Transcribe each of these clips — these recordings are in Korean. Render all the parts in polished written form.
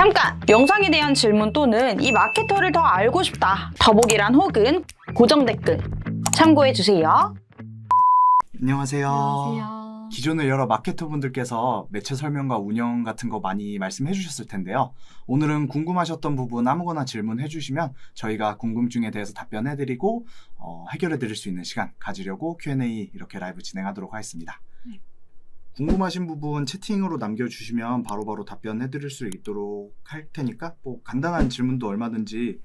잠깐! 영상에 대한 질문 또는 이 마케터를 더 알고 싶다. 더보기란 혹은 고정 댓글 참고해주세요. 안녕하세요. 안녕하세요. 기존의 여러 마케터분들께서 매체 설명과 운영 같은 거 많이 말씀해 주셨을 텐데요. 오늘은 궁금하셨던 부분 아무거나 질문해 주시면 저희가 궁금증에 대해서 답변해 드리고 해결해 드릴 수 있는 시간 가지려고 Q&A 이렇게 라이브 진행하도록 하겠습니다. 네. 궁금하신 부분 채팅으로 남겨주시면 바로바로 답변해 드릴 수 있도록 할 테니까 뭐 간단한 질문도 얼마든지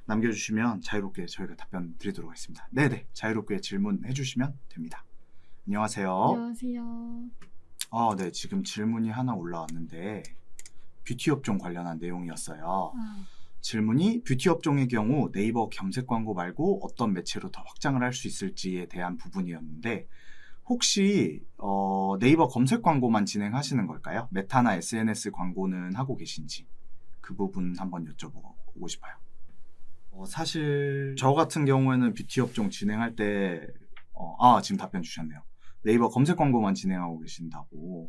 남겨주시면 자유롭게 저희가 답변 드리도록 하겠습니다. 네네, 자유롭게 질문해 주시면 됩니다. 안녕하세요. 안녕하세요. 네, 지금 질문이 하나 올라왔는데 뷰티 업종 관련한 내용이었어요. 질문이 뷰티 업종의 경우 네이버 검색 광고 말고 어떤 매체로 더 확장을 할 수 있을지에 대한 부분이었는데 혹시 네이버 검색 광고만 진행하시는 걸까요? 메타나 SNS 광고는 하고 계신지 그 부분 한번 여쭤보고 싶어요. 사실 저 같은 경우에는 뷰티 업종 진행할 때 지금 답변 주셨네요. 네이버 검색 광고만 진행하고 계신다고.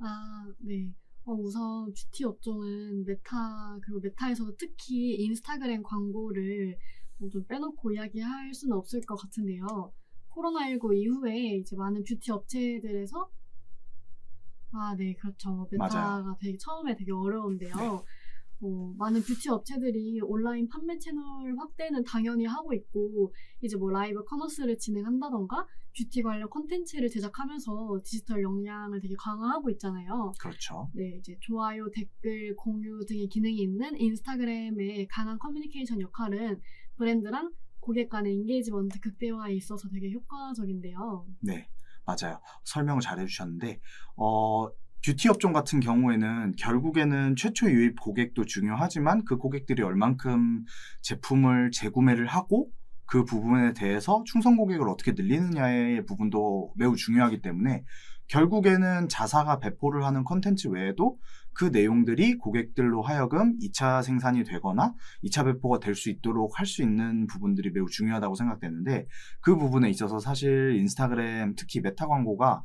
네. 우선 뷰티 업종은 그리고 메타에서 특히 인스타그램 광고를 좀 빼놓고 이야기할 수는 없을 것 같은데요. 코로나19 이후에 이제 많은 뷰티 업체들에서 네, 그렇죠. 메타가 맞아요. 처음에 되게 어려운데요. 네. 많은 뷰티 업체들이 온라인 판매 채널 확대는 당연히 하고 있고, 이제 뭐 라이브 커머스를 진행한다던가, 뷰티 관련 콘텐츠를 제작하면서 디지털 역량을 되게 강화하고 있잖아요. 그렇죠. 네, 이제 좋아요, 댓글, 공유 등의 기능이 있는 인스타그램의 강한 커뮤니케이션 역할은 브랜드랑 고객 간의 인게이지먼트 극대화에 있어서 되게 효과적인데요. 네, 맞아요. 설명을 잘 해주셨는데 뷰티 업종 같은 경우에는 결국에는 최초 유입 고객도 중요하지만 그 고객들이 얼만큼 제품을 재구매를 하고 그 부분에 대해서 충성 고객을 어떻게 늘리느냐의 부분도 매우 중요하기 때문에 결국에는 자사가 배포를 하는 컨텐츠 외에도 그 내용들이 고객들로 하여금 2차 생산이 되거나 2차 배포가 될 수 있도록 할 수 있는 부분들이 매우 중요하다고 생각되는데 그 부분에 있어서 사실 인스타그램 특히 메타 광고가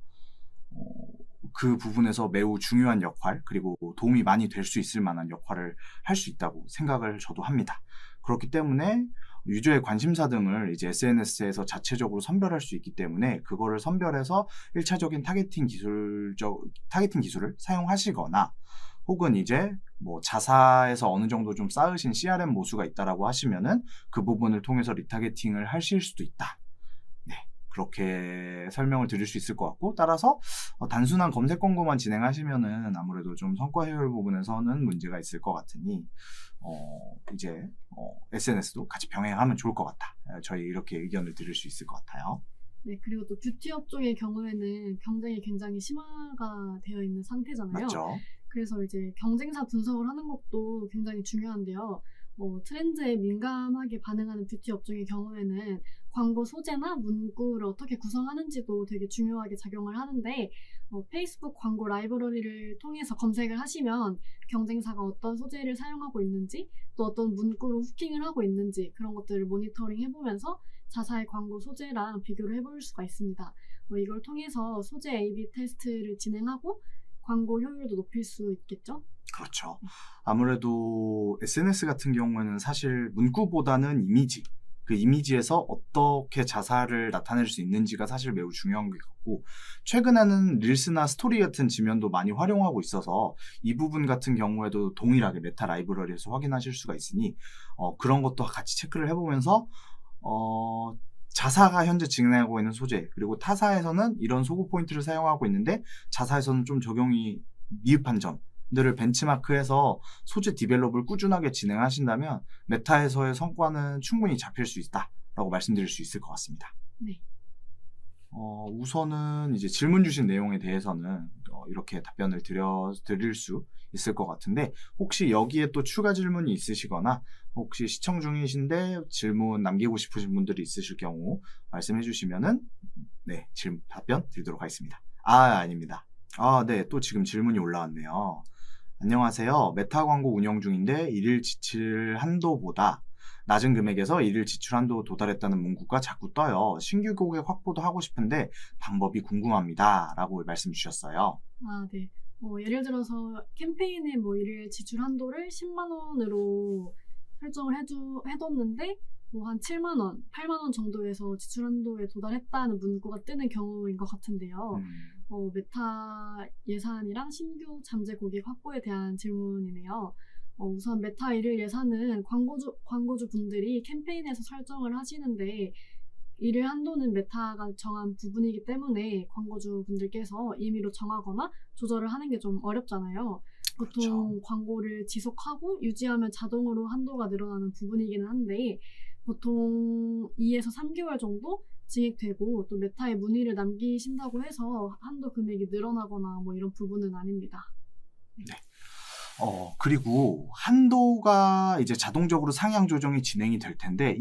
그 부분에서 매우 중요한 역할 그리고 도움이 많이 될 수 있을 만한 역할을 할 수 있다고 생각을 저도 합니다. 그렇기 때문에 유저의 관심사 등을 이제 SNS에서 자체적으로 선별할 수 있기 때문에 그거를 선별해서 1차적인 타겟팅 기술을 사용하시거나 혹은 이제 뭐 자사에서 어느 정도 좀 쌓으신 CRM 모수가 있다라고 하시면은 그 부분을 통해서 리타겟팅을 하실 수도 있다. 네, 그렇게 설명을 드릴 수 있을 것 같고 따라서 단순한 검색 광고만 진행하시면은 아무래도 좀 성과 효율 부분에서는 문제가 있을 것 같으니 이제 SNS도 같이 병행하면 좋을 것 같다. 저희 이렇게 의견을 드릴 수 있을 것 같아요. 네, 그리고 또 뷰티 업종의 경우에는 경쟁이 굉장히 심화가 되어 있는 상태잖아요. 맞죠? 그래서 이제 경쟁사 분석을 하는 것도 굉장히 중요한데요. 트렌드에 민감하게 반응하는 뷰티 업종의 경우에는 광고 소재나 문구를 어떻게 구성하는지도 되게 중요하게 작용을 하는데 페이스북 광고 라이브러리를 통해서 검색을 하시면 경쟁사가 어떤 소재를 사용하고 있는지 또 어떤 문구로 후킹을 하고 있는지 그런 것들을 모니터링 해보면서 자사의 광고 소재랑 비교를 해볼 수가 있습니다. 이걸 통해서 소재 A/B 테스트를 진행하고 광고 효율도 높일 수 있겠죠? 그렇죠. 아무래도 SNS 같은 경우에는 사실 문구보다는 이미지, 그 이미지에서 어떻게 자사를 나타낼 수 있는지가 사실 매우 중요한 것 같고 최근에는 릴스나 스토리 같은 지면도 많이 활용하고 있어서 이 부분 같은 경우에도 동일하게 메타 라이브러리에서 확인하실 수가 있으니 그런 것도 같이 체크를 해보면서 자사가 현재 진행하고 있는 소재 그리고 타사에서는 이런 소구 포인트를 사용하고 있는데 자사에서는 좀 적용이 미흡한 점들을 벤치마크해서 소재 디벨롭을 꾸준하게 진행하신다면 메타에서의 성과는 충분히 잡힐 수 있다라고 말씀드릴 수 있을 것 같습니다. 네. 우선은 이제 질문 주신 내용에 대해서는 이렇게 답변을 드릴 수 있을 것 같은데 혹시 여기에 또 추가 질문이 있으시거나 혹시 시청 중이신데 질문 남기고 싶으신 분들이 있으실 경우 말씀해 주시면은 네, 답변 드리도록 하겠습니다. 아닙니다. 네, 또 지금 질문이 올라왔네요. 안녕하세요. 메타 광고 운영 중인데 일일 지칠 한도보다 낮은 금액에서 일일 지출 한도 도달했다는 문구가 자꾸 떠요. 신규 고객 확보도 하고 싶은데 방법이 궁금합니다. 라고 말씀 주셨어요. 아, 네. 예를 들어서 캠페인에 뭐 일일 지출 한도를 10만 원으로 설정을 해뒀는데 뭐 한 7만 원, 8만 원 정도에서 지출 한도에 도달했다는 문구가 뜨는 경우인 것 같은데요. 메타 예산이랑 신규 잠재 고객 확보에 대한 질문이네요. 우선 메타 일일 예산은 광고주 분들이 캠페인에서 설정을 하시는데 일일 한도는 메타가 정한 부분이기 때문에 광고주 분들께서 임의로 정하거나 조절을 하는 게 좀 어렵잖아요. 보통 그렇죠. 광고를 지속하고 유지하면 자동으로 한도가 늘어나는 부분이기는 한데 보통 2에서 3개월 정도 진행되고 또 메타에 문의를 남기신다고 해서 한도 금액이 늘어나거나 뭐 이런 부분은 아닙니다. 네. 그리고 한도가 이제 자동적으로 상향 조정이 진행이 될 텐데,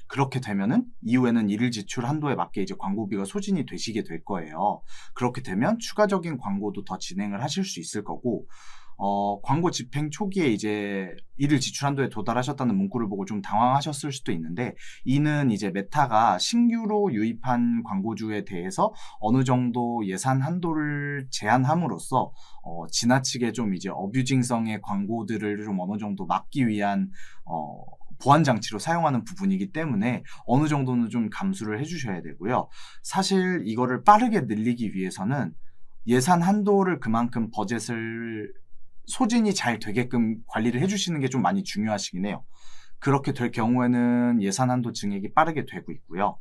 그렇게 되면은, 이후에는 일일 지출 한도에 맞게 이제 광고비가 소진이 되시게 될 거예요. 그렇게 되면 추가적인 광고도 더 진행을 하실 수 있을 거고, 광고 집행 초기에 이제 일일 지출 한도에 도달하셨다는 문구를 보고 좀 당황하셨을 수도 있는데, 이는 이제 메타가 신규로 유입한 광고주에 대해서 어느 정도 예산 한도를 제한함으로써 지나치게 좀 이제 어뷰징성의 광고들을 좀 어느 정도 막기 위한 보안 장치로 사용하는 부분이기 때문에 어느 정도는 좀 감수를 해주셔야 되고요. 사실 이거를 빠르게 늘리기 위해서는 예산 한도를 그만큼 버젯을 소진이 잘 되게끔 관리를 해주시는 게 좀 많이 중요하시긴 해요. 그렇게 될 경우에는 예산 한도 증액이 빠르게 되고 있고요.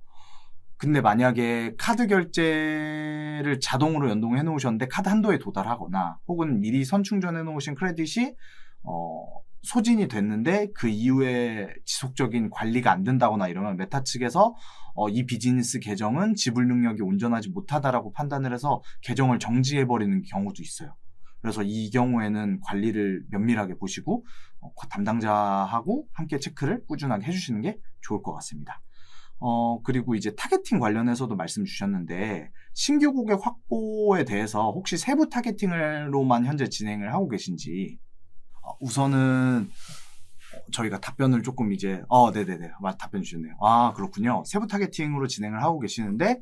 근데 만약에 카드 결제를 자동으로 연동해 놓으셨는데 카드 한도에 도달하거나 혹은 미리 선충전해 놓으신 크레딧이 소진이 됐는데 그 이후에 지속적인 관리가 안 된다거나 이러면 메타 측에서 이 비즈니스 계정은 지불 능력이 온전하지 못하다라고 판단을 해서 계정을 정지해버리는 경우도 있어요. 그래서 이 경우에는 관리를 면밀하게 보시고 담당자하고 함께 체크를 꾸준하게 해주시는 게 좋을 것 같습니다. 그리고 이제 타겟팅 관련해서도 말씀 주셨는데, 신규 고객 확보에 대해서 혹시 세부 타겟팅으로만 현재 진행을 하고 계신지, 우선은 저희가 답변을 조금 이제, 네네네, 답변 주셨네요. 아, 그렇군요. 세부 타겟팅으로 진행을 하고 계시는데,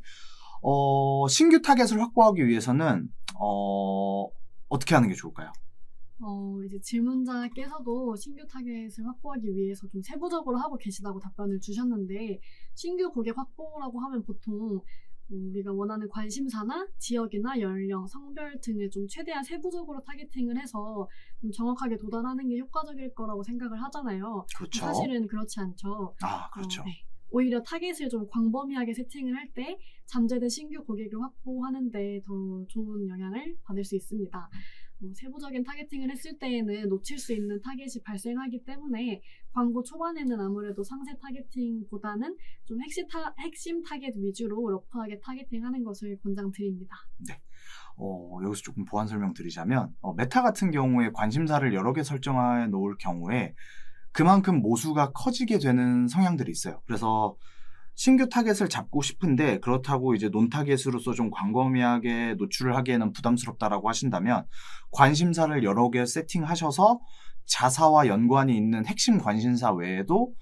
신규 타겟을 확보하기 위해서는, 어떻게 하는 게 좋을까요? 이제 질문자께서도 신규 타겟을 확보하기 위해서 좀 세부적으로 하고 계시다고 답변을 주셨는데, 신규 고객 확보라고 하면 보통 우리가 원하는 관심사나 지역이나 연령, 성별 등을 좀 최대한 세부적으로 타겟팅을 해서 좀 정확하게 도달하는 게 효과적일 거라고 생각을 하잖아요. 그렇죠. 사실은 그렇지 않죠. 아, 그렇죠. 네. 오히려 타겟을 좀 광범위하게 세팅을 할 때 잠재된 신규 고객을 확보하는데 더 좋은 영향을 받을 수 있습니다. 세부적인 타겟팅을 했을 때에는 놓칠 수 있는 타겟이 발생하기 때문에 광고 초반에는 아무래도 상세 타겟팅보다는 좀 핵심 타겟 위주로 러프하게 타겟팅하는 것을 권장드립니다. 네. 여기서 조금 보완 설명 드리자면, 메타 같은 경우에 관심사를 여러 개 설정해 놓을 경우에 그만큼 모수가 커지게 되는 성향들이 있어요. 그래서 신규 타겟을 잡고 싶은데 그렇다고 이제 논 타겟으로서 좀 광범위하게 노출을 하기에는 부담스럽다라고 하신다면, 관심사를 여러 개 세팅하셔서 자사와 연관이 있는 핵심 관심사 외에도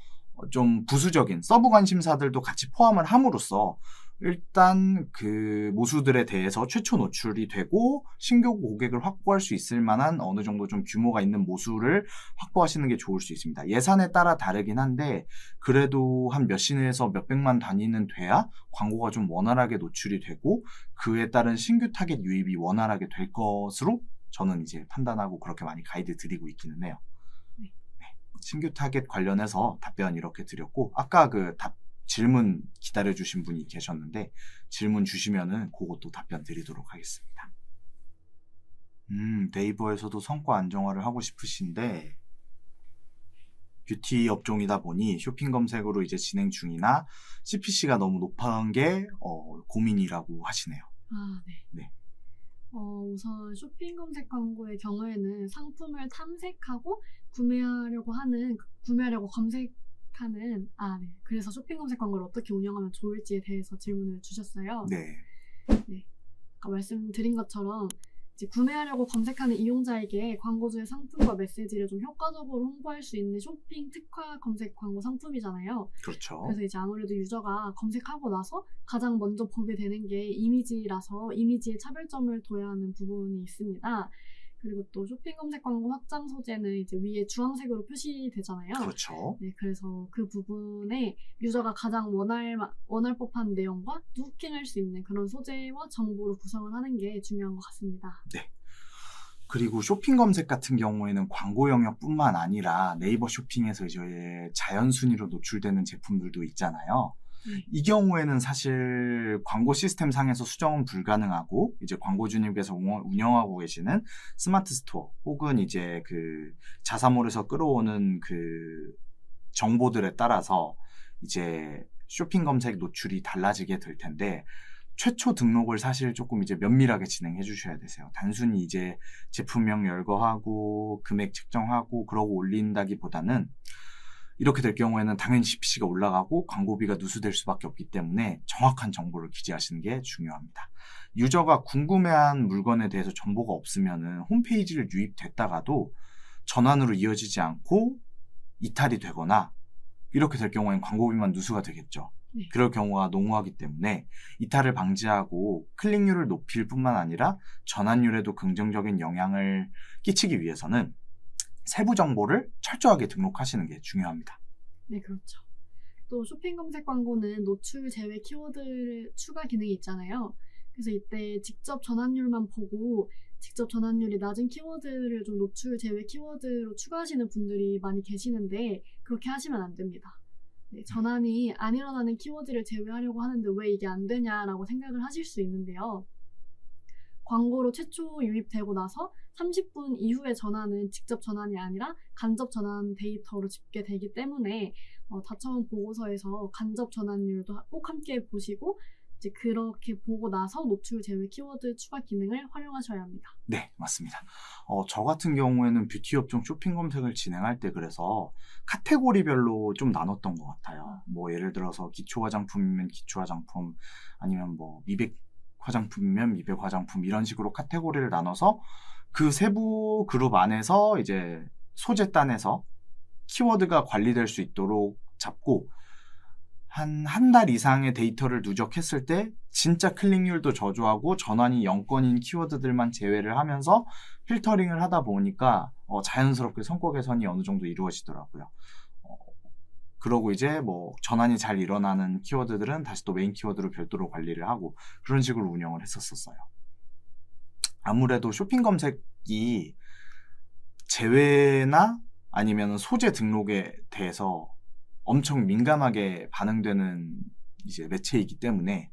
좀 부수적인 서브 관심사들도 같이 포함을 함으로써 일단 그 모수들에 대해서 최초 노출이 되고 신규 고객을 확보할 수 있을 만한 어느 정도 좀 규모가 있는 모수를 확보하시는 게 좋을 수 있습니다. 예산에 따라 다르긴 한데 그래도 한 몇십에서 몇백만 단위는 돼야 광고가 좀 원활하게 노출이 되고 그에 따른 신규 타겟 유입이 원활하게 될 것으로 저는 이제 판단하고 그렇게 많이 가이드 드리고 있기는 해요. 네. 신규 타겟 관련해서 답변 이렇게 드렸고, 아까 그 질문 기다려주신 분이 계셨는데 질문 주시면은 그것도 답변 드리도록 하겠습니다. 네이버에서도 성과 안정화를 하고 싶으신데 뷰티 업종이다 보니 쇼핑 검색으로 이제 진행 중이나 CPC가 너무 높은 게 고민이라고 하시네요. 아, 네. 네. 우선 쇼핑 검색 광고의 경우에는 상품을 탐색하고 구매하려고 검색하는, 네. 그래서 쇼핑 검색 광고를 어떻게 운영하면 좋을지에 대해서 질문을 주셨어요. 네. 네. 아까 말씀드린 것처럼 이제 구매하려고 검색하는 이용자에게 광고주의 상품과 메시지를 좀 효과적으로 홍보할 수 있는 쇼핑 특화 검색 광고 상품이잖아요. 그렇죠. 그래서 이제 아무래도 유저가 검색하고 나서 가장 먼저 보게 되는 게 이미지라서 이미지에 차별점을 둬야 하는 부분이 있습니다. 그리고 또 쇼핑 검색 광고 확장 소재는 이제 위에 주황색으로 표시되잖아요. 그렇죠. 네, 그래서 그 부분에 유저가 가장 원할 법한 내용과 후킹할 수 있는 그런 소재와 정보로 구성을 하는 게 중요한 것 같습니다. 그리고 쇼핑 검색 같은 경우에는 광고 영역뿐만 아니라 네이버 쇼핑에서 이제 자연 순위로 노출되는 제품들도 있잖아요. 이 경우에는 사실 광고 시스템 상에서 수정은 불가능하고 이제 광고주님께서 운영하고 계시는 스마트 스토어 혹은 이제 그 자사몰에서 끌어오는 그 정보들에 따라서 이제 쇼핑 검색 노출이 달라지게 될 텐데 최초 등록을 사실 조금 이제 면밀하게 진행해 주셔야 되세요. 단순히 이제 제품명 열거하고 금액 측정하고 그러고 올린다기보다는 이렇게 될 경우에는 당연히 CPC가 올라가고 광고비가 누수될 수밖에 없기 때문에 정확한 정보를 기재하시는 게 중요합니다. 유저가 궁금해한 물건에 대해서 정보가 없으면은 홈페이지를 유입됐다가도 전환으로 이어지지 않고 이탈이 되거나 이렇게 될 경우에는 광고비만 누수가 되겠죠. 네. 그럴 경우가 농후하기 때문에 이탈을 방지하고 클릭률을 높일 뿐만 아니라 전환율에도 긍정적인 영향을 끼치기 위해서는 세부 정보를 철저하게 등록하시는 게 중요합니다. 네, 그렇죠. 또 쇼핑 검색 광고는 노출 제외 키워드 추가 기능이 있잖아요. 그래서 이때 직접 전환율만 보고 직접 전환율이 낮은 키워드를 좀 노출 제외 키워드로 추가하시는 분들이 많이 계시는데 그렇게 하시면 안 됩니다. 네, 전환이 안 일어나는 키워드를 제외하려고 하는데 왜 이게 안 되냐라고 생각을 하실 수 있는데요. 광고로 최초 유입되고 나서 30분 이후의 전환은 직접 전환이 아니라 간접 전환 데이터로 집계되기 때문에 자처분 보고서에서 간접 전환율도 꼭 함께 보시고 이제 그렇게 보고 나서 노출 제외 키워드 추가 기능을 활용하셔야 합니다. 네, 맞습니다. 저 같은 경우에는 뷰티 업종 쇼핑 검색을 진행할 때 그래서 카테고리별로 좀 나눴던 것 같아요. 뭐 예를 들어서 기초 화장품이면 기초 화장품, 아니면 뭐 미백 화장품이면 미백 화장품 이런 식으로 카테고리를 나눠서 그 세부 그룹 안에서 이제 소재단에서 키워드가 관리될 수 있도록 잡고 한 달 이상의 데이터를 누적했을 때 진짜 클릭률도 저조하고 전환이 0건인 키워드들만 제외를 하면서 필터링을 하다 보니까 자연스럽게 성과 개선이 어느 정도 이루어지더라고요. 그러고 이제 뭐 전환이 잘 일어나는 키워드들은 다시 또 메인 키워드로 별도로 관리를 하고 그런 식으로 운영을 했었어요. 아무래도 쇼핑 검색이 제외나 아니면 소재 등록에 대해서 엄청 민감하게 반응되는 이제 매체이기 때문에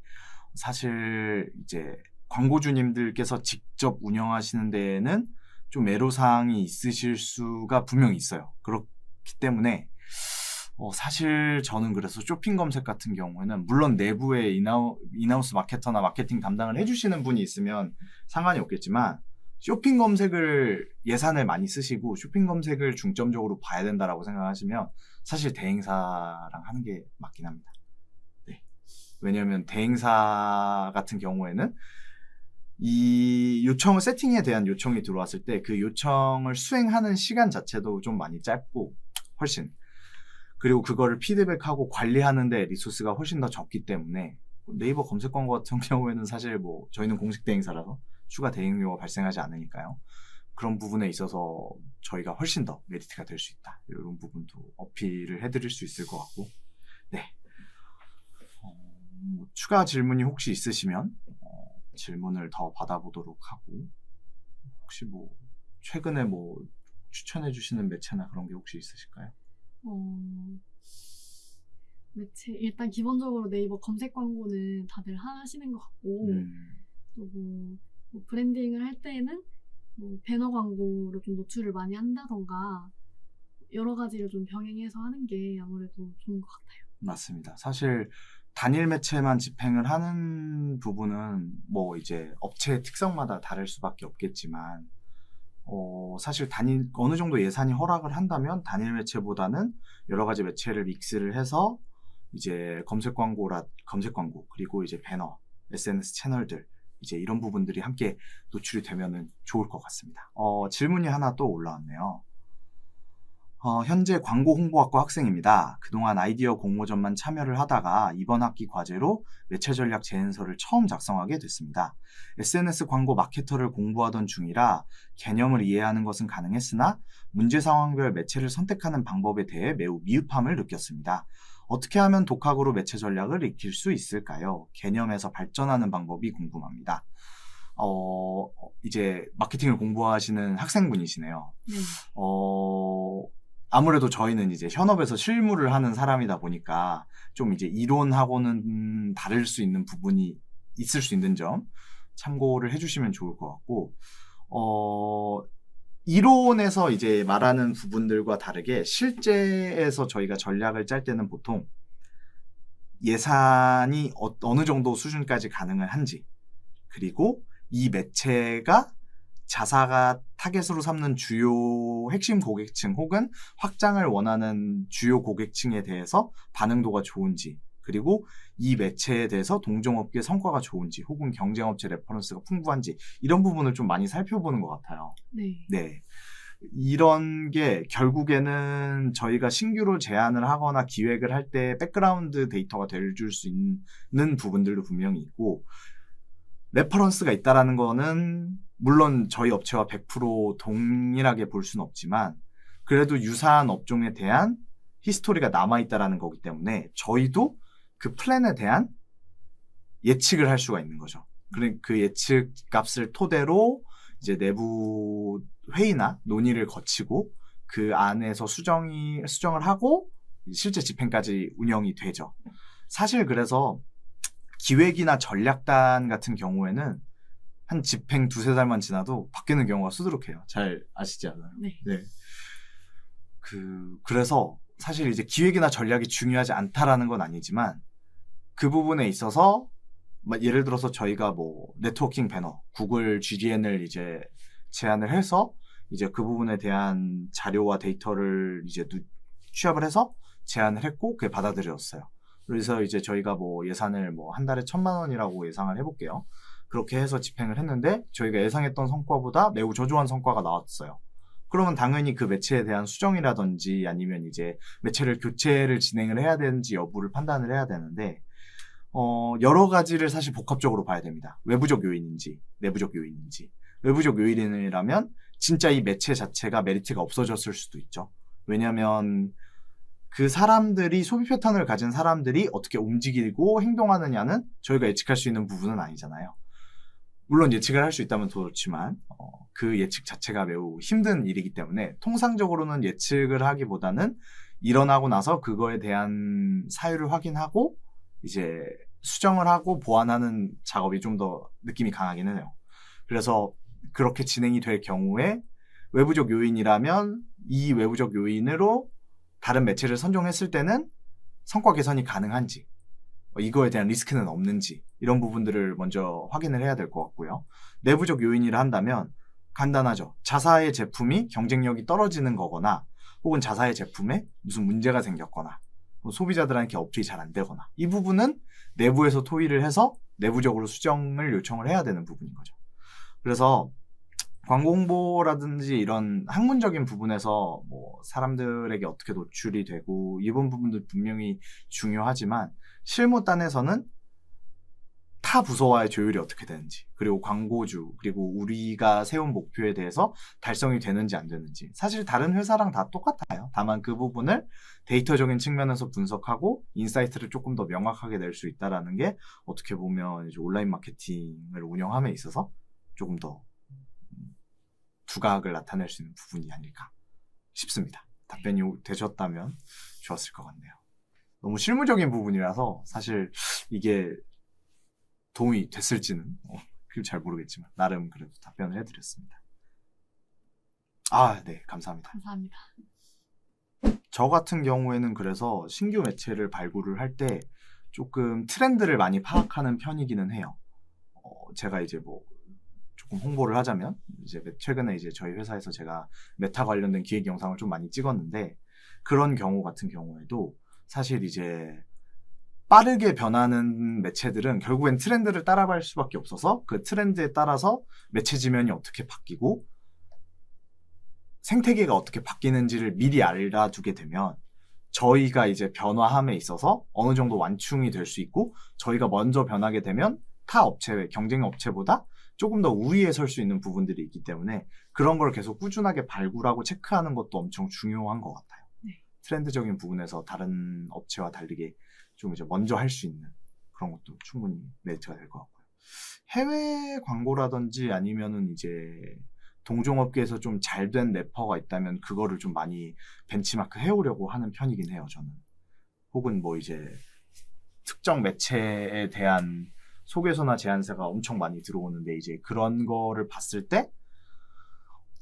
사실 이제 광고주님들께서 직접 운영하시는 데에는 좀 애로사항이 있으실 수가 분명히 있어요. 그렇기 때문에 사실 저는 그래서 쇼핑 검색 같은 경우에는 물론 내부에 인하우스 마케터나 마케팅 담당을 해주시는 분이 있으면 상관이 없겠지만 쇼핑 검색을 예산을 많이 쓰시고 쇼핑 검색을 중점적으로 봐야 된다라고 생각하시면 사실 대행사랑 하는 게 맞긴 합니다. 네. 왜냐하면 대행사 같은 경우에는 이 요청을 세팅에 대한 요청이 들어왔을 때 그 요청을 수행하는 시간 자체도 좀 많이 짧고 훨씬 그리고 그거를 피드백하고 관리하는데 리소스가 훨씬 더 적기 때문에 네이버 검색 광고 같은 경우에는 사실 뭐 저희는 공식 대행사라서 추가 대행료가 발생하지 않으니까요. 그런 부분에 있어서 저희가 훨씬 더 메리트가 될 수 있다. 이런 부분도 어필을 해드릴 수 있을 것 같고 네. 추가 질문이 혹시 있으시면 질문을 더 받아보도록 하고 혹시 뭐 최근에 뭐 추천해 주시는 매체나 그런 게 혹시 있으실까요? 매체 일단 기본적으로 네이버 검색 광고는 다들 하시는 것 같고 또 뭐 브랜딩을 할 때에는 뭐 배너 광고로 좀 노출을 많이 한다던가 여러 가지를 좀 병행해서 하는 게 아무래도 좋은 것 같아요. 맞습니다. 사실 단일 매체만 집행을 하는 부분은 뭐 이제 업체의 특성마다 다를 수밖에 없겠지만 사실 어느 정도 예산이 허락을 한다면 단일 매체보다는 여러 가지 매체를 믹스를 해서 이제 검색 광고 그리고 이제 배너, SNS 채널들 이제 이런 부분들이 함께 노출이 되면은 좋을 것 같습니다. 질문이 하나 또 올라왔네요. 현재 광고 홍보학과 학생입니다. 그동안 아이디어 공모전만 참여를 하다가 이번 학기 과제로 매체 전략 제안서를 처음 작성하게 됐습니다. SNS 광고 마케터를 공부하던 중이라 개념을 이해하는 것은 가능했으나 문제 상황별 매체를 선택하는 방법에 대해 매우 미흡함을 느꼈습니다. 어떻게 하면 독학으로 매체 전략을 익힐 수 있을까요? 개념에서 발전하는 방법이 궁금합니다. 이제 마케팅을 공부하시는 학생분이시네요. 네. 아무래도 저희는 이제 현업에서 실무를 하는 사람이다 보니까 좀 이제 이론하고는 다를 수 있는 부분이 있을 수 있는 점 참고를 해주시면 좋을 것 같고, 이론에서 이제 말하는 부분들과 다르게 실제에서 저희가 전략을 짤 때는 보통 예산이 어느 정도 수준까지 가능을 한지, 그리고 이 매체가 자사가 타겟으로 삼는 주요 핵심 고객층 혹은 확장을 원하는 주요 고객층에 대해서 반응도가 좋은지, 그리고 이 매체에 대해서 동종업계 성과가 좋은지 혹은 경쟁업체 레퍼런스가 풍부한지 이런 부분을 좀 많이 살펴보는 것 같아요. 네. 네. 이런 게 결국에는 저희가 신규로 제안을 하거나 기획을 할 때 백그라운드 데이터가 돼줄 수 있는 부분들도 분명히 있고, 레퍼런스가 있다라는 거는 물론 저희 업체와 100% 동일하게 볼 수는 없지만 그래도 유사한 업종에 대한 히스토리가 남아있다라는 거기 때문에 저희도 그 플랜에 대한 예측을 할 수가 있는 거죠. 그 예측 값을 토대로 이제 내부 회의나 논의를 거치고 그 안에서 수정을 하고 실제 집행까지 운영이 되죠. 사실 그래서 기획이나 전략단 같은 경우에는 한 집행 2-3달만 지나도 바뀌는 경우가 수두룩해요. 잘 아시지 않나요? 네. 네. 그래서 사실 이제 기획이나 전략이 중요하지 않다라는 건 아니지만 그 부분에 있어서 예를 들어서 저희가 뭐 네트워킹 배너, 구글 GDN을 이제 제안을 해서 이제 그 부분에 대한 자료와 데이터를 이제 취합을 해서 제안을 했고 그게 받아들여졌어요. 그래서 이제 저희가 뭐 예산을 뭐 한 달에 1,000만 원이라고 예상을 해볼게요. 그렇게 해서 집행을 했는데 저희가 예상했던 성과보다 매우 저조한 성과가 나왔어요. 그러면 당연히 그 매체에 대한 수정이라든지 아니면 이제 매체를 교체를 진행을 해야 되는지 여부를 판단을 해야 되는데 여러 가지를 사실 복합적으로 봐야 됩니다. 외부적 요인인지 내부적 요인인지. 외부적 요인이라면 진짜 이 매체 자체가 메리트가 없어졌을 수도 있죠. 왜냐하면 그 사람들이 소비 패턴을 가진 사람들이 어떻게 움직이고 행동하느냐는 저희가 예측할 수 있는 부분은 아니잖아요. 물론 예측을 할 수 있다면 더 좋지만 그 예측 자체가 매우 힘든 일이기 때문에 통상적으로는 예측을 하기보다는 일어나고 나서 그거에 대한 사유를 확인하고 이제 수정을 하고 보완하는 작업이 좀 더 느낌이 강하긴 해요. 그래서 그렇게 진행이 될 경우에 외부적 요인이라면 이 외부적 요인으로 다른 매체를 선정했을 때는 성과 개선이 가능한지, 이거에 대한 리스크는 없는지 이런 부분들을 먼저 확인을 해야 될 것 같고요. 내부적 요인이라 한다면 간단하죠. 자사의 제품이 경쟁력이 떨어지는 거거나 혹은 자사의 제품에 무슨 문제가 생겼거나 소비자들한테 업데이트 잘 안 되거나 이 부분은 내부에서 토의를 해서 내부적으로 수정을 요청을 해야 되는 부분인 거죠. 그래서 광고 홍보라든지 이런 학문적인 부분에서 뭐 사람들에게 어떻게 노출이 되고 이번 부분도 분명히 중요하지만 실무단에서는 타 부서와의 조율이 어떻게 되는지, 그리고 광고주, 그리고 우리가 세운 목표에 대해서 달성이 되는지 안 되는지 사실 다른 회사랑 다 똑같아요. 다만 그 부분을 데이터적인 측면에서 분석하고 인사이트를 조금 더 명확하게 낼 수 있다는 게 어떻게 보면 이제 온라인 마케팅을 운영함에 있어서 조금 더 두각을 나타낼 수 있는 부분이 아닐까 싶습니다. 답변이 되셨다면 좋았을 것 같네요. 너무 실무적인 부분이라서 사실 이게 도움이 됐을지는 잘 모르겠지만 나름 그래도 답변을 해드렸습니다. 네, 감사합니다. 감사합니다. 저 같은 경우에는 그래서 신규 매체를 발굴을 할 때 조금 트렌드를 많이 파악하는 편이기는 해요. 제가 이제 뭐 조금 홍보를 하자면 이제 최근에 이제 저희 회사에서 제가 메타 관련된 기획 영상을 좀 많이 찍었는데 그런 경우 같은 경우에도 사실 이제 빠르게 변하는 매체들은 결국엔 트렌드를 따라갈 수밖에 없어서 그 트렌드에 따라서 매체 지면이 어떻게 바뀌고 생태계가 어떻게 바뀌는지를 미리 알아두게 되면 저희가 이제 변화함에 있어서 어느 정도 완충이 될 수 있고 저희가 먼저 변하게 되면 타 업체, 경쟁 업체보다 조금 더 우위에 설 수 있는 부분들이 있기 때문에 그런 걸 계속 꾸준하게 발굴하고 체크하는 것도 엄청 중요한 것 같아요. 네. 트렌드적인 부분에서 다른 업체와 다르게 좀 이제 먼저 할 수 있는 그런 것도 충분히 메리트가 될 것 같고요. 해외 광고라든지 아니면은 이제 동종업계에서 좀 잘 된 래퍼가 있다면 그거를 좀 많이 벤치마크 해오려고 하는 편이긴 해요, 저는. 혹은 뭐 이제 특정 매체에 대한 소개서나 제안서가 엄청 많이 들어오는데 이제 그런 거를 봤을 때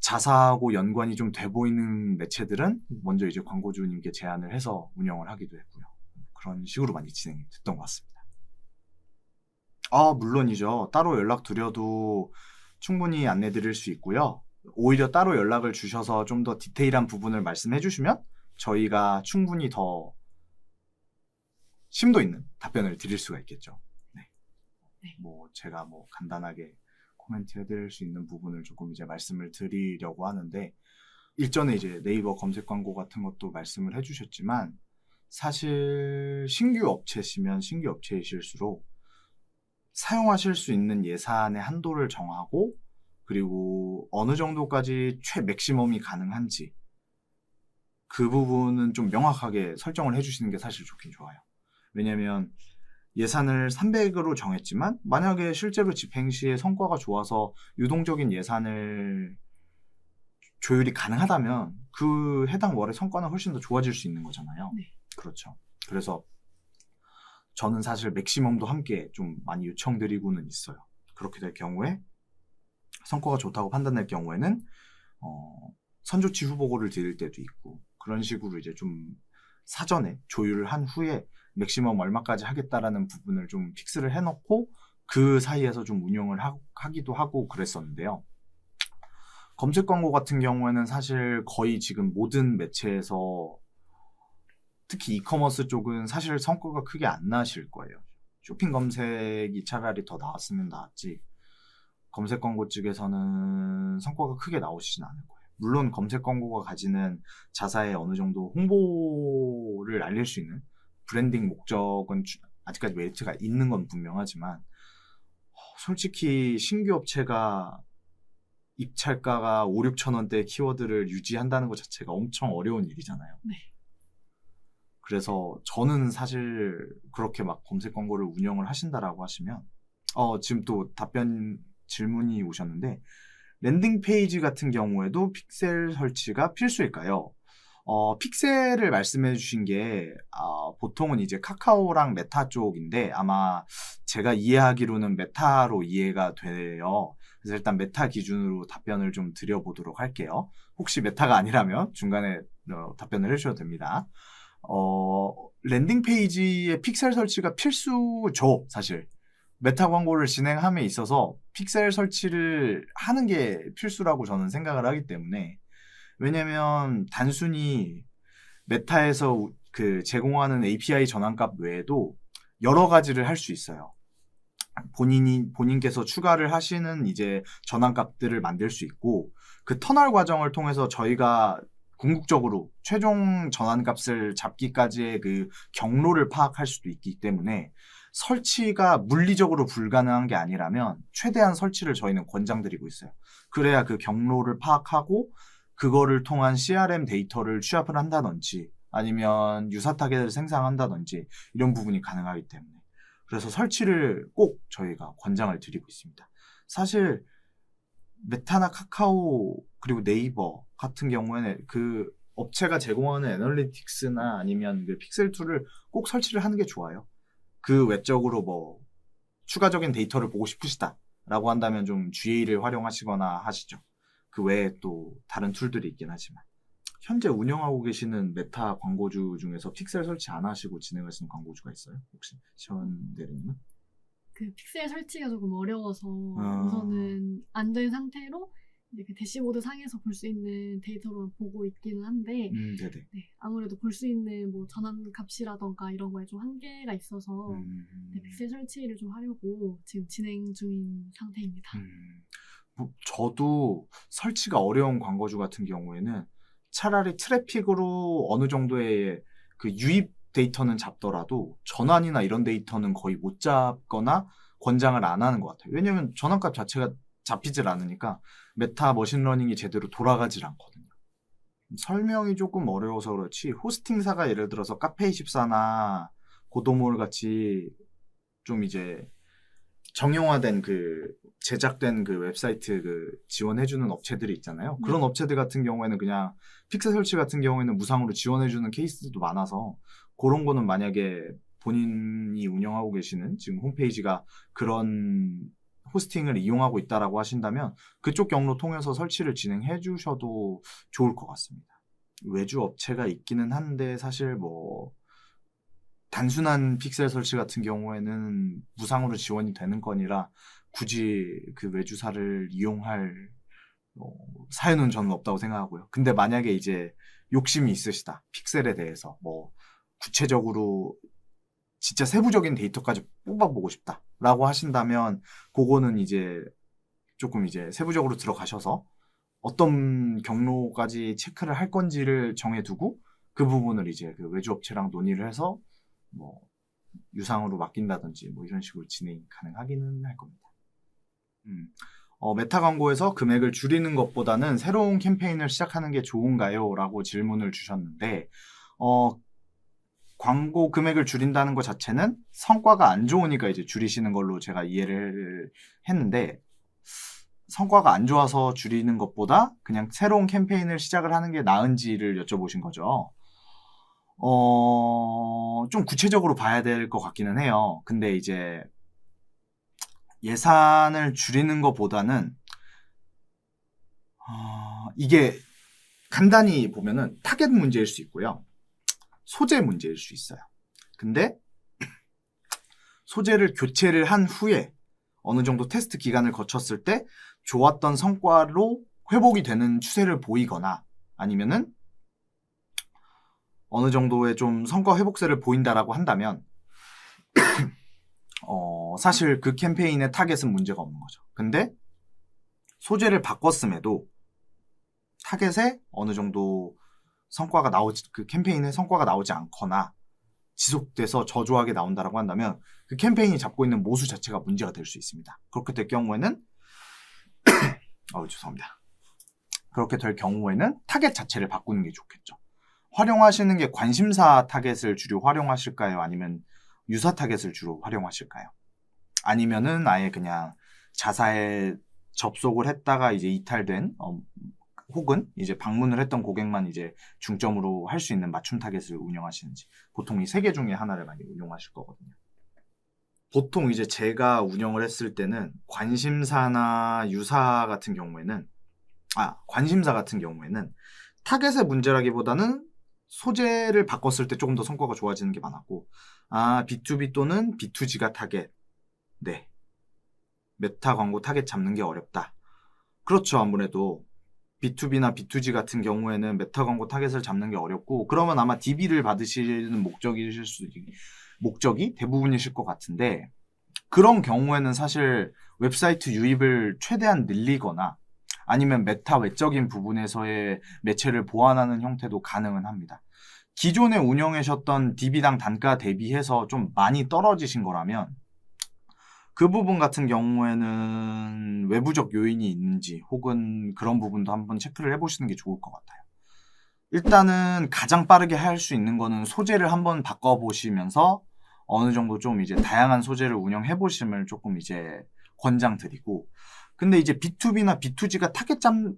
자사하고 연관이 좀 돼 보이는 매체들은 먼저 이제 광고주님께 제안을 해서 운영을 하기도 했고요. 그런 식으로 많이 진행됐던 것 같습니다. 물론이죠. 따로 연락 드려도 충분히 안내 드릴 수 있고요. 오히려 따로 연락을 주셔서 좀 더 디테일한 부분을 말씀해 주시면 저희가 충분히 더 심도 있는 답변을 드릴 수가 있겠죠. 네. 뭐 제가 뭐 간단하게 코멘트 해드릴 수 있는 부분을 조금 이제 말씀을 드리려고 하는데 일전에 이제 네이버 검색 광고 같은 것도 말씀을 해주셨지만 사실 신규 업체시면 신규 업체이실수록 사용하실 수 있는 예산의 한도를 정하고 그리고 어느 정도까지 맥시멈이 가능한지 그 부분은 좀 명확하게 설정을 해주시는 게 사실 좋긴 좋아요. 왜냐면 예산을 300으로 정했지만 만약에 실제로 집행 시에 성과가 좋아서 유동적인 예산을 조율이 가능하다면 그 해당 월의 성과는 훨씬 더 좋아질 수 있는 거잖아요. 네. 그렇죠. 그래서 저는 사실 맥시멈도 함께 좀 많이 요청드리고는 있어요. 그렇게 될 경우에 성과가 좋다고 판단될 경우에는 선조치 후보고를 드릴 때도 있고 그런 식으로 이제 좀 사전에 조율을 한 후에 맥시멈 얼마까지 하겠다라는 부분을 좀 픽스를 해놓고 그 사이에서 좀 운영을 하기도 하고 그랬었는데요. 검색 광고 같은 경우에는 사실 거의 지금 모든 매체에서 특히 이커머스 쪽은 사실 성과가 크게 안 나실 거예요. 쇼핑 검색이 차라리 더 나왔으면 나왔지 검색 광고 쪽에서는 성과가 크게 나오시진 않을 거예요. 물론 검색 광고가 가지는 자사의 어느 정도 홍보를 알릴 수 있는 브랜딩 목적은 아직까지 메리트가 있는 건 분명하지만 솔직히 신규 업체가 입찰가가 5, 6천 원대 키워드를 유지한다는 것 자체가 엄청 어려운 일이잖아요. 네. 그래서 저는 사실 그렇게 막 검색 광고를 운영을 하신다라고 하시면 지금 또 질문이 오셨는데 랜딩 페이지 같은 경우에도 픽셀 설치가 필수일까요? 픽셀을 말씀해 주신 게 보통은 이제 카카오랑 메타 쪽인데 아마 제가 이해하기로는 메타로 이해가 돼요. 그래서 일단 메타 기준으로 답변을 좀 드려보도록 할게요. 혹시 메타가 아니라면 중간에 답변을 해주셔도 됩니다. 랜딩 페이지에 픽셀 설치가 필수죠, 사실. 메타 광고를 진행함에 있어서 픽셀 설치를 하는 게 필수라고 저는 생각을 하기 때문에 왜냐면 단순히 메타에서 그 제공하는 API 전환값 외에도 여러 가지를 할 수 있어요. 본인께서 추가를 하시는 이제 전환값들을 만들 수 있고 그 터널 과정을 통해서 저희가 궁극적으로 최종 전환값을 잡기까지의 그 경로를 파악할 수도 있기 때문에 설치가 물리적으로 불가능한 게 아니라면 최대한 설치를 저희는 권장드리고 있어요. 그래야 그 경로를 파악하고 그거를 통한 CRM 데이터를 취합을 한다든지 아니면 유사 타겟을 생성한다든지 이런 부분이 가능하기 때문에 그래서 설치를 꼭 저희가 권장을 드리고 있습니다. 사실 메타나 카카오 그리고 네이버 같은 경우에는 그 업체가 제공하는 애널리틱스나 아니면 그 픽셀 툴을 꼭 설치를 하는 게 좋아요. 그 외적으로 뭐 추가적인 데이터를 보고 싶으시다라고 한다면 좀 GA를 활용하시거나 하시죠. 그 외에 또 다른 툴들이 있긴 하지만 현재 운영하고 계시는 메타 광고주 중에서 픽셀 설치 안 하시고 진행하시는 광고주가 있어요? 혹시 시원 대리님은? 그 픽셀 설치가 조금 어려워서 우선은 안 된 상태로 이제 그 대시보드 상에서 볼 수 있는 데이터로 보고 있기는 한데 네네. 네, 아무래도 볼 수 있는 뭐 전환 값이라던가 이런 거에 좀 한계가 있어서 네, 픽셀 설치를 좀 하려고 지금 진행 중인 상태입니다. 저도 설치가 어려운 광고주 같은 경우에는 차라리 트래픽으로 어느 정도의 그 유입 데이터는 잡더라도 전환이나 이런 데이터는 거의 못 잡거나 권장을 안 하는 것 같아요. 왜냐면 전환값 자체가 잡히질 않으니까 메타 머신러닝이 제대로 돌아가질 않거든요. 설명이 조금 어려워서 그렇지 호스팅사가 예를 들어서 카페24나 고도몰 같이 좀 이제 정형화된 그 제작된 그 웹사이트 그 지원해주는 업체들이 있잖아요. 그런 업체들 같은 경우에는 그냥 픽셀 설치 같은 경우에는 무상으로 지원해주는 케이스도 많아서 그런 거는 만약에 본인이 운영하고 계시는 지금 홈페이지가 그런 호스팅을 이용하고 있다라고 하신다면 그쪽 경로 통해서 설치를 진행해 주셔도 좋을 것 같습니다. 외주 업체가 있기는 한데 사실 뭐 단순한 픽셀 설치 같은 경우에는 무상으로 지원이 되는 건이라 굳이 그 외주사를 이용할 사유는 저는 없다고 생각하고요. 근데 만약에 이제 욕심이 있으시다. 픽셀에 대해서 뭐 구체적으로 진짜 세부적인 데이터까지 뽑아보고 싶다 라고 하신다면 그거는 이제 조금 이제 세부적으로 들어가셔서 어떤 경로까지 체크를 할 건지를 정해두고 그 부분을 이제 그 외주업체랑 논의를 해서 뭐 유상으로 맡긴다든지 뭐 이런 식으로 진행이 가능하기는 할 겁니다. 메타 광고에서 금액을 줄이는 것보다는 새로운 캠페인을 시작하는 게 좋은가요? 라고 질문을 주셨는데 광고 금액을 줄인다는 것 자체는 성과가 안 좋으니까 이제 줄이시는 걸로 제가 이해를 했는데 성과가 안 좋아서 줄이는 것보다 그냥 새로운 캠페인을 시작을 하는 게 나은지를 여쭤보신 거죠. 좀 구체적으로 봐야 될 것 같기는 해요. 근데 이제 예산을 줄이는 것보다는 이게 간단히 보면은 타겟 문제일 수 있고요. 소재 문제일 수 있어요. 근데 소재를 교체를 한 후에 어느 정도 테스트 기간을 거쳤을 때 좋았던 성과로 회복이 되는 추세를 보이거나 아니면은 어느 정도의 좀 성과 회복세를 보인다라고 한다면 사실 그 캠페인의 타겟은 문제가 없는 거죠. 근데 소재를 바꿨음에도 타겟에 어느 정도 성과가 그 캠페인의 성과가 나오지 않거나 지속돼서 저조하게 나온다라고 한다면 그 캠페인이 잡고 있는 모수 자체가 문제가 될 수 있습니다. 그렇게 될 경우에는 죄송합니다. 그렇게 될 경우에는 타겟 자체를 바꾸는 게 좋겠죠. 활용하시는 게 관심사 타겟을 주로 활용하실까요? 아니면 유사 타겟을 주로 활용하실까요? 아니면은 아예 그냥 자사에 접속을 했다가 이제 이탈된 혹은 이제 방문을 했던 고객만 이제 중점으로 할 수 있는 맞춤 타겟을 운영하시는지 보통 이 세 개 중에 하나를 많이 운영하실 거거든요. 보통 이제 제가 운영을 했을 때는 관심사 같은 경우에는 타겟의 문제라기보다는 소재를 바꿨을 때 조금 더 성과가 좋아지는 게 많았고 B2B 또는 B2G가 타겟 네 메타 광고 타겟 잡는 게 어렵다. 그렇죠. 아무래도 B2B나 B2G 같은 경우에는 메타 광고 타겟을 잡는 게 어렵고 그러면 아마 DB를 받으시는 목적이 대부분이실 것 같은데 그런 경우에는 사실 웹사이트 유입을 최대한 늘리거나 아니면 메타 외적인 부분에서의 매체를 보완하는 형태도 가능은 합니다. 기존에 운영하셨던 DB당 단가 대비해서 좀 많이 떨어지신 거라면 그 부분 같은 경우에는 외부적 요인이 있는지 혹은 그런 부분도 한번 체크를 해보시는 게 좋을 것 같아요. 일단은 가장 빠르게 할 수 있는 거는 소재를 한번 바꿔보시면서 어느 정도 좀 이제 다양한 소재를 운영해보심을 조금 이제 권장드리고 근데 이제 B2B나 B2G가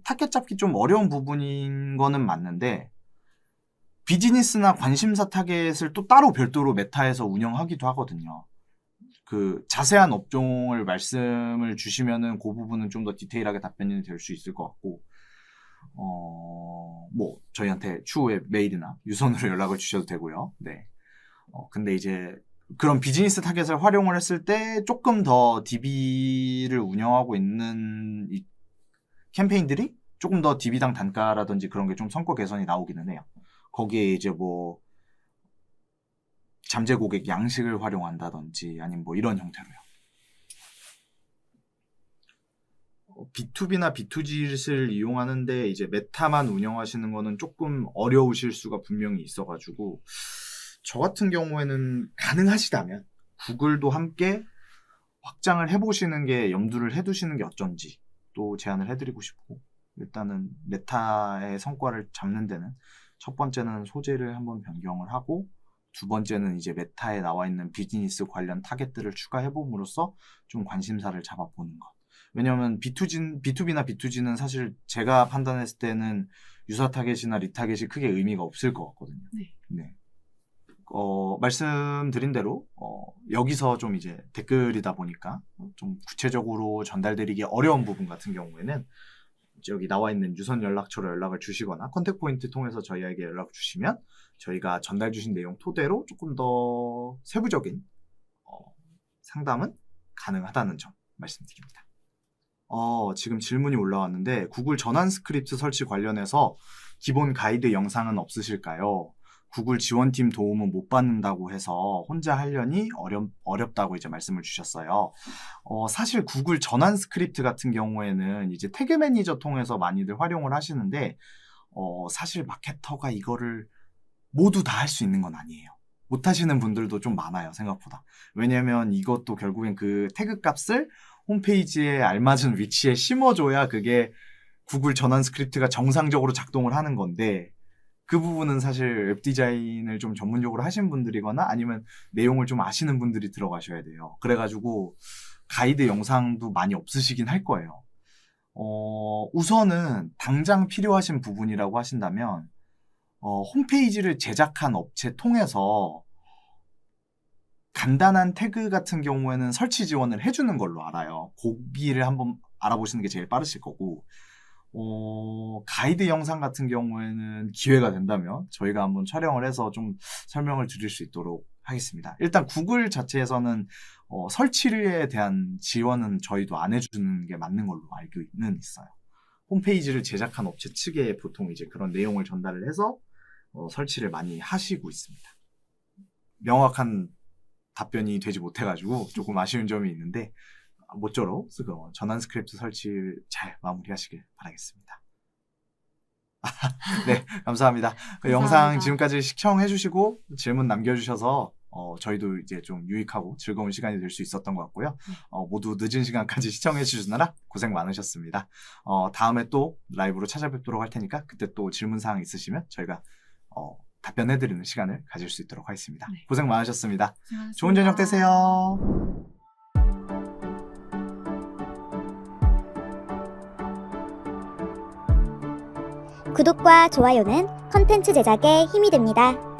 타겟 잡기 좀 어려운 부분인 거는 맞는데 비즈니스나 관심사 타겟을 또 따로 별도로 메타에서 운영하기도 하거든요. 그 자세한 업종을 말씀을 주시면은 그 부분은 좀 더 디테일하게 답변이 될 수 있을 것 같고 뭐 저희한테 추후에 메일이나 유선으로 연락을 주셔도 되고요. 네. 근데 이제 그런 비즈니스 타겟을 활용을 했을 때 조금 더 DB를 운영하고 있는 캠페인들이 조금 더 DB당 단가라든지 그런 게 좀 성과 개선이 나오기는 해요. 거기에 이제 뭐 잠재 고객 양식을 활용한다든지 아니면 뭐 이런 형태로요. B2B나 B2G를 이용하는데 이제 메타만 운영하시는 거는 조금 어려우실 수가 분명히 있어가지고 저 같은 경우에는 가능하시다면 구글도 함께 확장을 해보시는 게 염두를 해두시는 게 어쩐지 또 제안을 해드리고 싶고 일단은 메타의 성과를 잡는 데는 첫 번째는 소재를 한번 변경을 하고 두 번째는 이제 메타에 나와 있는 비즈니스 관련 타겟들을 추가해봄으로써 좀 관심사를 잡아보는 것. 왜냐하면 B2B나 B2G는 사실 제가 판단했을 때는 유사 타겟이나 리타겟이 크게 의미가 없을 것 같거든요. 네. 말씀드린 대로 여기서 좀 이제 댓글이다 보니까 좀 구체적으로 전달드리기 어려운 부분 같은 경우에는 여기 나와 있는 유선 연락처로 연락을 주시거나 컨택 포인트 통해서 저희에게 연락 주시면 저희가 전달 주신 내용 토대로 조금 더 세부적인 상담은 가능하다는 점 말씀드립니다. 지금 질문이 올라왔는데 구글 전환 스크립트 설치 관련해서 기본 가이드 영상은 없으실까요? 구글 지원팀 도움은 못 받는다고 해서 혼자 하려니 어렵다고 이제 말씀을 주셨어요. 사실 구글 전환 스크립트 같은 경우에는 이제 태그 매니저 통해서 많이들 활용을 하시는데 사실 마케터가 이거를 모두 다 할 수 있는 건 아니에요. 못 하시는 분들도 좀 많아요, 생각보다. 왜냐면 이것도 결국엔 그 태그 값을 홈페이지에 알맞은 위치에 심어줘야 그게 구글 전환 스크립트가 정상적으로 작동을 하는 건데 그 부분은 사실 웹 디자인을 좀 전문적으로 하신 분들이거나 아니면 내용을 좀 아시는 분들이 들어가셔야 돼요. 그래가지고 가이드 영상도 많이 없으시긴 할 거예요. 우선은 당장 필요하신 부분이라고 하신다면 홈페이지를 제작한 업체 통해서 간단한 태그 같은 경우에는 설치 지원을 해주는 걸로 알아요. 거기를 한번 알아보시는 게 제일 빠르실 거고 가이드 영상 같은 경우에는 기회가 된다면 저희가 한번 촬영을 해서 좀 설명을 드릴 수 있도록 하겠습니다. 일단 구글 자체에서는 설치에 대한 지원은 저희도 안 해주는 게 맞는 걸로 알고는 있어요. 홈페이지를 제작한 업체 측에 보통 이제 그런 내용을 전달을 해서 설치를 많이 하시고 있습니다. 명확한 답변이 되지 못해가지고 조금 아쉬운 점이 있는데 모쪼록 전환 스크립트 설치 잘 마무리하시길 바라겠습니다. 네, 감사합니다. 그 영상 지금까지 시청해주시고 질문 남겨주셔서 저희도 이제 좀 유익하고 즐거운 시간이 될 수 있었던 것 같고요. 모두 늦은 시간까지 시청해주시느라 고생 많으셨습니다. 다음에 또 라이브로 찾아뵙도록 할 테니까 그때 또 질문사항 있으시면 저희가 답변해드리는 시간을 가질 수 있도록 하겠습니다. 네. 고생 많으셨습니다. 고생하셨습니다. 좋은 저녁 되세요. 구독과 좋아요는 컨텐츠 제작에 힘이 됩니다.